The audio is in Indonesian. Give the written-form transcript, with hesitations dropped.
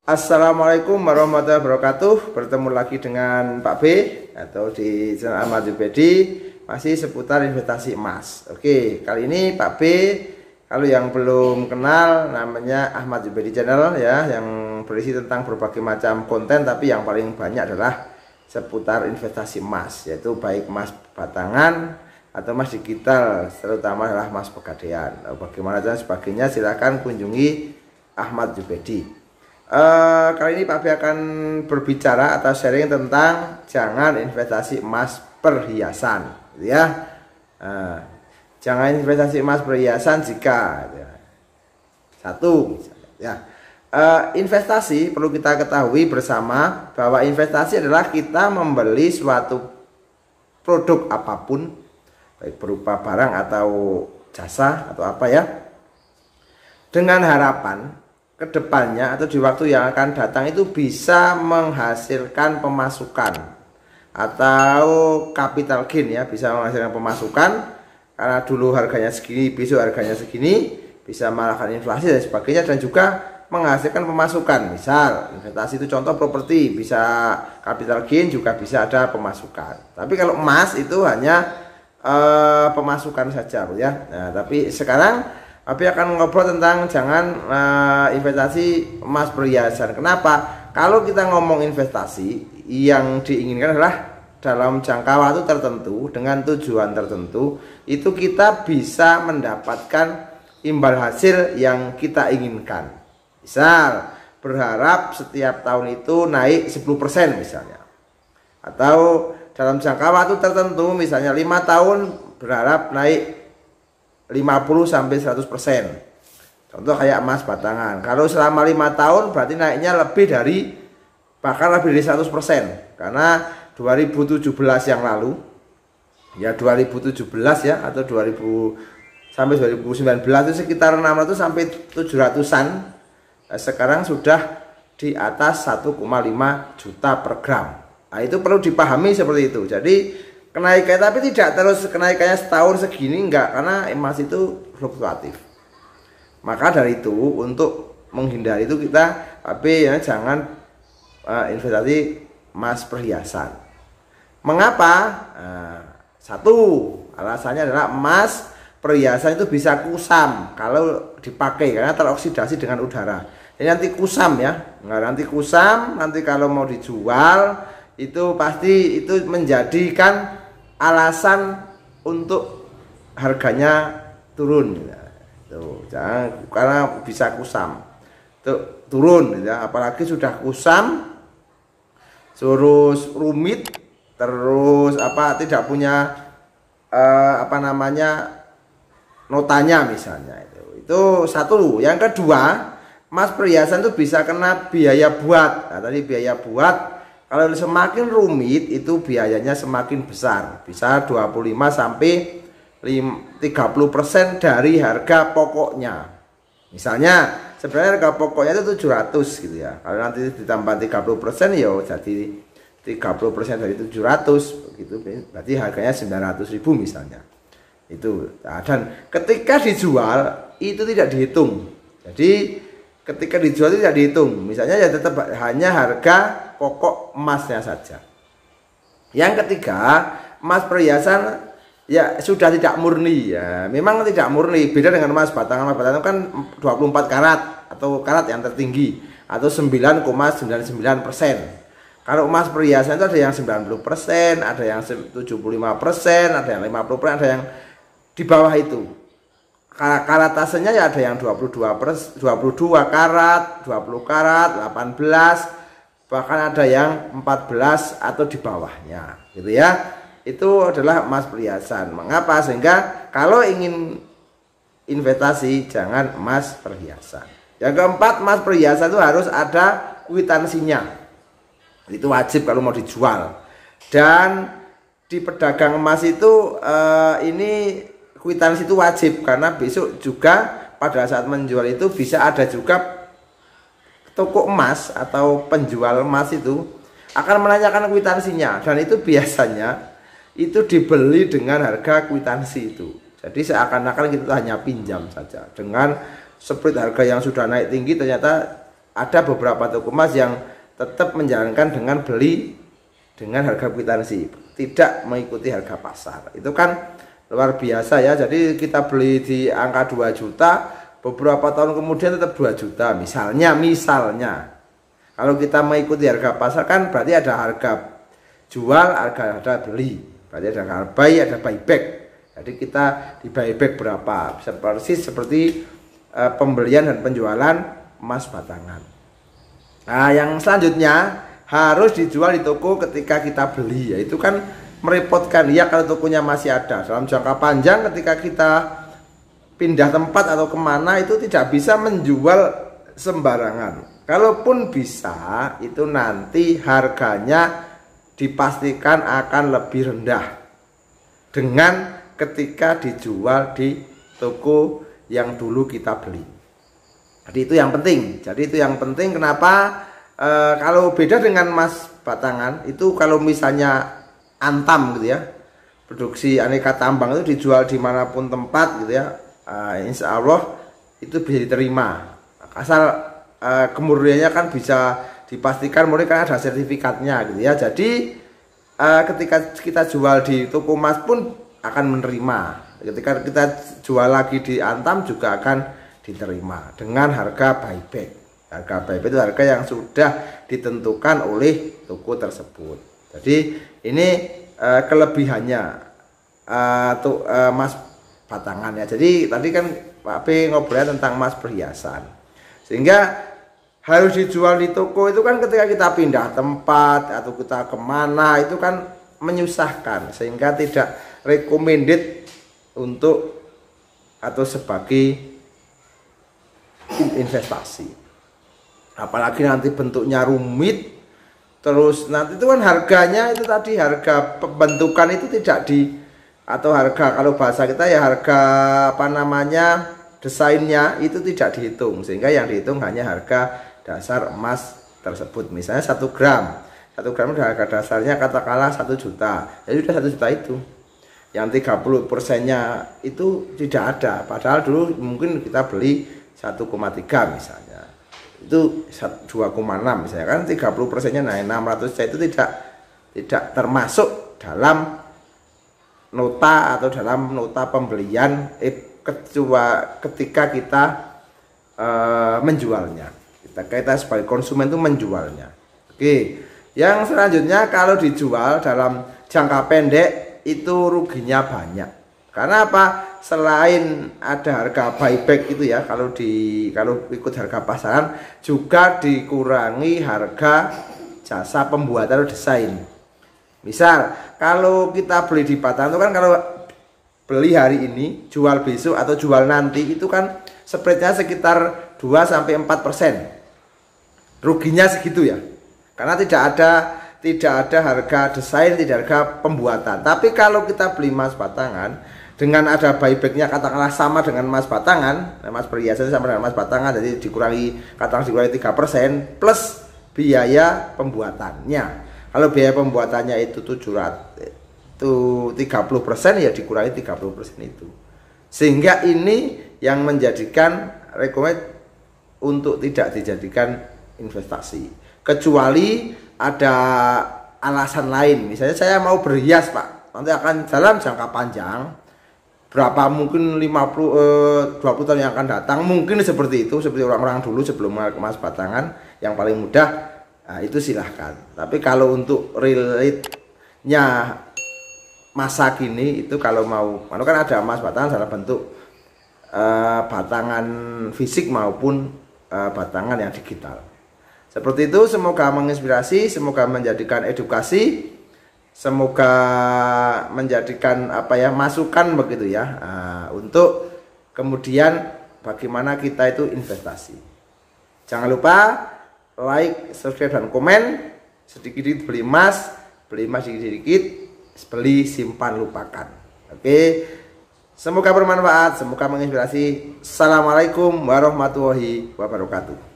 Assalamualaikum warahmatullahi wabarakatuh. Bertemu lagi dengan Pak B atau di channel Ahmad Jubedi, masih seputar investasi emas. Oke, kali ini Pak B, kalau yang belum kenal, namanya Ahmad Jubedi Channel ya, yang berisi tentang berbagai macam konten, tapi yang paling banyak adalah seputar investasi emas, yaitu baik emas batangan atau emas digital, terutama adalah emas pegadaian. Bagaimana dan sebagainya, silahkan kunjungi Ahmad Jubedi. Kali ini Pak B akan berbicara atau sharing tentang jangan investasi emas perhiasan, gitu ya. Jangan investasi emas perhiasan jika gitu ya. Satu, ya. Investasi perlu kita ketahui bersama bahwa investasi adalah kita membeli suatu produk apapun, baik berupa barang atau jasa atau apa ya, dengan harapan kedepannya atau di waktu yang akan datang itu bisa menghasilkan pemasukan atau capital gain ya, bisa menghasilkan pemasukan karena dulu harganya segini, besok harganya segini, bisa mengalahkan inflasi dan sebagainya, dan juga menghasilkan pemasukan. Misal investasi itu contoh properti, bisa capital gain, juga bisa ada pemasukan. Tapi kalau emas itu hanya pemasukan saja ya. Nah, tapi sekarang Abi akan ngobrol tentang jangan investasi emas perhiasan. Kenapa? Kalau kita ngomong investasi, yang diinginkan adalah dalam jangka waktu tertentu dengan tujuan tertentu, itu kita bisa mendapatkan imbal hasil yang kita inginkan. Misal berharap setiap tahun itu naik 10% misalnya, atau dalam jangka waktu tertentu misalnya 5 tahun berharap naik 50-100%. Contoh kayak emas batangan, kalau selama 5 tahun berarti naiknya lebih dari, bahkan lebih dari 100%. Karena 2017 yang lalu ya, 2017 ya, atau 2000 sampai 2019 itu sekitar 600 sampai 700-an. Sekarang sudah di atas 1,5 juta per gram. Nah, itu perlu dipahami seperti itu. Jadi kenaikan, tapi tidak terus kenaikannya setahun segini, enggak, karena emas itu fluktuatif. Maka dari itu, untuk menghindari itu kita ya, jangan investasi emas perhiasan. Mengapa? Satu, alasannya adalah emas perhiasan itu bisa kusam kalau dipakai karena teroksidasi dengan udara. Jadi nanti kusam ya, nanti kusam, nanti kalau mau dijual itu pasti itu menjadikan alasan untuk harganya turun ya. Tuh, jangan, karena bisa kusam tuh, turun ya. Apalagi sudah kusam, terus rumit, terus apa, tidak punya apa namanya, notanya misalnya, itu satu. Yang kedua, emas perhiasan itu bisa kena biaya buat. Nah, tadi biaya buat, kalau semakin rumit itu biayanya semakin besar, bisa 25 sampai 30% dari harga pokoknya. Misalnya sebenarnya harga pokoknya itu 700 gitu ya. Kalau nanti ditambah 30% ya jadi 30% dari 700 gitu, berarti harganya 900.000 misalnya. Itu. Nah, dan ketika dijual itu tidak dihitung. Jadi ketika dijual itu tidak dihitung. Misalnya ya tetap hanya harga pokok emasnya saja. Yang ketiga, emas perhiasan ya sudah tidak murni ya. Memang tidak murni, beda dengan emas batangan. Emas batangan kan 24 karat atau karat yang tertinggi, atau 9,99%. Kalau emas perhiasan itu ada yang 90%, ada yang 75%, ada yang 50%, ada yang di bawah itu. Karatasenya ya ada yang 22 karat, 20 karat, 18, bahkan ada yang 14 atau di bawahnya, gitu ya. Itu adalah emas perhiasan. Mengapa? Sehingga kalau ingin investasi jangan emas perhiasan. Yang keempat, emas perhiasan itu harus ada kwitansinya. Itu wajib kalau mau dijual. Dan di pedagang emas itu ini kwitansi itu wajib, karena besok juga pada saat menjual itu bisa ada juga toko emas atau penjual emas itu akan menanyakan kwitansinya, dan itu biasanya itu dibeli dengan harga kwitansi itu. Jadi seakan-akan kita hanya pinjam saja dengan spread harga yang sudah naik tinggi, ternyata ada beberapa toko emas yang tetap menjalankan dengan beli dengan harga kwitansi, tidak mengikuti harga pasar. Itu kan luar biasa ya. Jadi kita beli di angka 2 juta, beberapa tahun kemudian tetap 2 juta misalnya. Kalau kita mengikuti harga pasar kan berarti ada harga jual, harga beli, berarti ada harga buy, ada buyback. Jadi kita di buyback berapa, seperti pembelian dan penjualan emas batangan. Nah, yang selanjutnya harus dijual di toko ketika kita beli, yaitu kan merepotkan ya kalau tokonya masih ada. Dalam jangka panjang ketika kita pindah tempat atau kemana itu tidak bisa menjual sembarangan. Kalaupun bisa, itu nanti harganya dipastikan akan lebih rendah dengan ketika dijual di toko yang dulu kita beli. Jadi itu yang penting. Kenapa? Kalau beda dengan emas batangan itu, kalau misalnya antam gitu ya, produksi aneka tambang itu dijual dimanapun tempat gitu ya, insya Allah itu bisa diterima, asal kemurniannya kan bisa dipastikan murni karena ada sertifikatnya gitu ya. Jadi ketika kita jual di toko emas pun akan menerima, ketika kita jual lagi di antam juga akan diterima dengan harga buyback. Harga buyback itu harga yang sudah ditentukan oleh toko tersebut. Jadi ini kelebihannya emas batangan ya. Jadi tadi kan Pak B ngobrolnya tentang emas perhiasan, sehingga harus dijual di toko itu kan ketika kita pindah tempat atau kita kemana itu kan menyusahkan, sehingga tidak recommended untuk atau sebagai investasi. Apalagi nanti bentuknya rumit, terus nanti itu kan harganya itu tadi, harga pembentukan itu tidak di, atau harga kalau bahasa kita ya harga apa namanya desainnya itu tidak dihitung, sehingga yang dihitung hanya harga dasar emas tersebut. Misalnya 1 gram itu harga dasarnya katakanlah 1 juta, ya sudah 1 juta itu. Yang 30%-nya itu tidak ada, padahal dulu mungkin kita beli 1,3 misalnya, itu 2,6 misalnya kan, 30%-nya naik 600 juta itu tidak termasuk dalam nota atau dalam nota pembelian ketika kita menjualnya. Kita sebagai konsumen itu menjualnya. Oke, yang selanjutnya kalau dijual dalam jangka pendek itu ruginya banyak. Karena apa? Selain ada harga buyback itu ya, kalau ikut harga pasaran juga dikurangi harga jasa pembuatan atau desain. Misal kalau kita beli di batangan itu kan, kalau beli hari ini jual besok atau jual nanti itu kan spreadnya sekitar 2-4%. Ruginya segitu ya, karena tidak ada harga desain, tidak harga pembuatan. Tapi kalau kita beli emas batangan dengan ada buybacknya katakanlah sama dengan emas batangan, emas perhiasan sama dengan emas batangan, jadi dikurangi 3% plus biaya pembuatannya. Kalau biaya pembuatannya itu 30%, ya dikurangi 30% itu. Sehingga ini yang menjadikan rekomend untuk tidak dijadikan investasi, kecuali ada alasan lain. Misalnya saya mau berhias Pak, nanti akan dalam jangka panjang berapa, mungkin 20 tahun yang akan datang, mungkin seperti itu, seperti orang-orang dulu sebelum emas batangan yang paling mudah, nah itu silahkan. Tapi kalau untuk relate-nya masa kini itu, kalau mau kan ada emas batangan dalam bentuk batangan fisik maupun batangan yang digital. Seperti itu, semoga menginspirasi, semoga menjadikan edukasi, semoga menjadikan masukan begitu ya, untuk kemudian bagaimana kita itu investasi. Jangan lupa like, subscribe dan komen. Sedikit-sedikit beli emas sedikit-sedikit, beli simpan lupakan. Oke, semoga bermanfaat, semoga menginspirasi. Assalamualaikum warahmatullahi wabarakatuh.